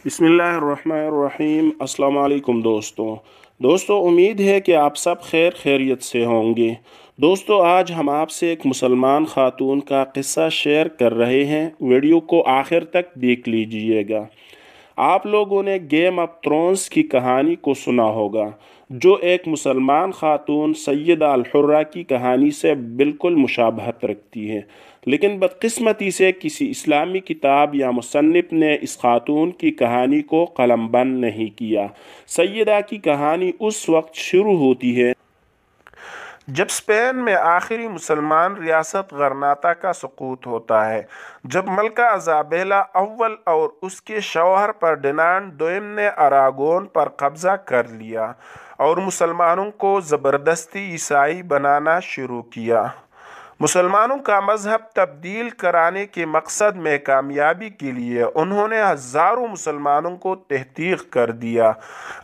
بسم اللہ الرحمن الرحیم۔ السلام علیکم دوستوں امید ہے کہ آپ سب خیریت سے ہوں گے۔ دوستو آج ہم آپ سے ایک مسلمان خاتون کا قصہ شیئر کر رہے ہیں، ویڈیو کو آخر تک دیکھ لیجئے گا۔ آپ لوگوں نے گیم آف تھرونز کی کہانی کو سنا ہوگا، جو ایک مسلمان خاتون سیدہ الحرہ کی کہانی سے بالکل مشابہت رکھتی ہے، لیکن بدقسمتی سے کسی اسلامی کتاب یا مصنف نے اس خاتون کی کہانی کو قلم بند نہیں کیا۔ سیدہ کی کہانی اس وقت شروع ہوتی ہے جب اسپین میں آخری مسلمان ریاست غرناطہ کا سقوط ہوتا ہے، جب ملکہ ایزابیلا اول اور اس کے شوہر فردینانڈ دوئم نے اراگون پر قبضہ کر لیا اور مسلمانوں کو زبردستی عیسائی بنانا شروع کیا۔ مسلمانوں کا مذہب تبدیل کرانے کے مقصد میں کامیابی کے لیے انہوں نے ہزاروں مسلمانوں کو تحقیق کر دیا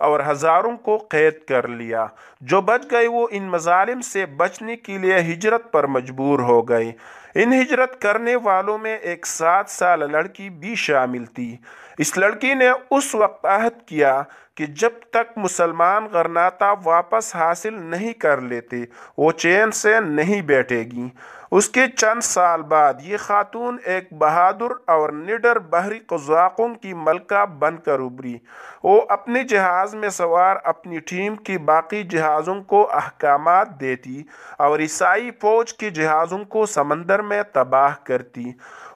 اور ہزاروں کو قید کر لیا۔ جو بچ گئے وہ ان مظالم سے بچنے کے لیے ہجرت پر مجبور ہو گئے۔ ان ہجرت کرنے والوں میں ایک 7 سال لڑکی بھی شامل تھی۔ اس لڑکی نے اس وقت عہد کیا کہ جب تک مسلمان غرناطہ واپس حاصل نہیں کر لیتے وہ چین سے نہیں بیٹھے گی۔ اس کے چند سال بعد یہ خاتون ایک بہادر اور نڈر بحری قزاقوں کی ملکہ بن کر ابھری۔ وہ اپنے جہاز میں سوار اپنی ٹیم کی باقی جہازوں کو احکامات دیتی اور عیسائی فوج کے جہازوں کو سمندر میں تباہ کرتی۔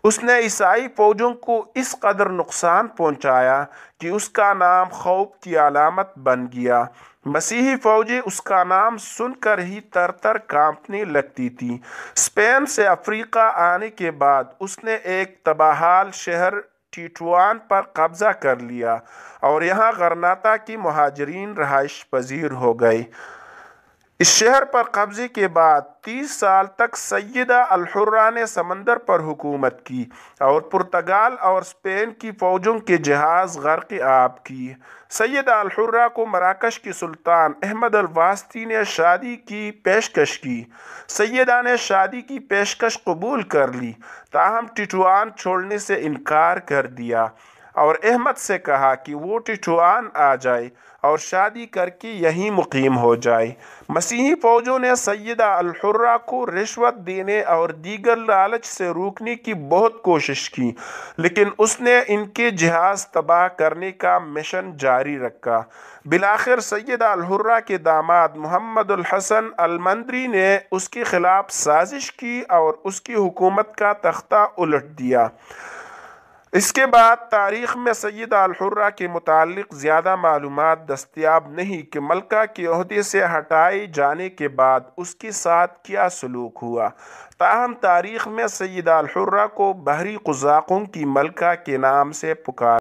اس نے عیسائی فوجوں کو اس قدر نقصان پہنچایا کہ اس کا نام خوف کی علامت بن گیا۔ مسیحی فوجیں اس کا نام سن کر ہی تر تر کانپنے لگتی تھیں۔ اسپین سے افریقہ آنے کے بعد اس نے ایک تباہال شہر ٹیٹوان پر قبضہ کر لیا اور یہاں غرناطہ کے مہاجرین رہائش پذیر ہو گئے۔ اس شہر پر قبضے کے بعد 30 سال تک سیدہ الحرہ نے سمندر پر حکومت کی اور پرتگال اور اسپین کی فوجوں کے جہاز غرق آب کیے۔ سیدہ الحرہ کو مراکش کے سلطان احمد الواسطی نے شادی کی پیشکش کی۔ سیدہ نے شادی کی پیشکش قبول کر لی، تاہم ٹیٹوان چھوڑنے سے انکار کر دیا اور احمد سے کہا کہ وہ ٹیٹوان آ جائے اور شادی کر کے یہیں مقیم ہو جائے۔ مسیحی فوجوں نے سیدہ الحرہ کو رشوت دینے اور دیگر لالچ سے روکنے کی بہت کوشش کی، لیکن اس نے ان کے جہاز تباہ کرنے کا مشن جاری رکھا۔ بالآخر سیدہ الحرہ کے داماد محمد الحسن المندری نے اس کے خلاف سازش کی اور اس کی حکومت کا تختہ الٹ دیا۔ اس کے بعد تاریخ میں سیدہ الحرہ کے متعلق زیادہ معلومات دستیاب نہیں کہ ملکہ کے عہدے سے ہٹائے جانے کے بعد اس کے ساتھ کیا سلوک ہوا، تاہم تاریخ میں سیدہ الحرہ کو بحری قزاقوں کی ملکہ کے نام سے پکارا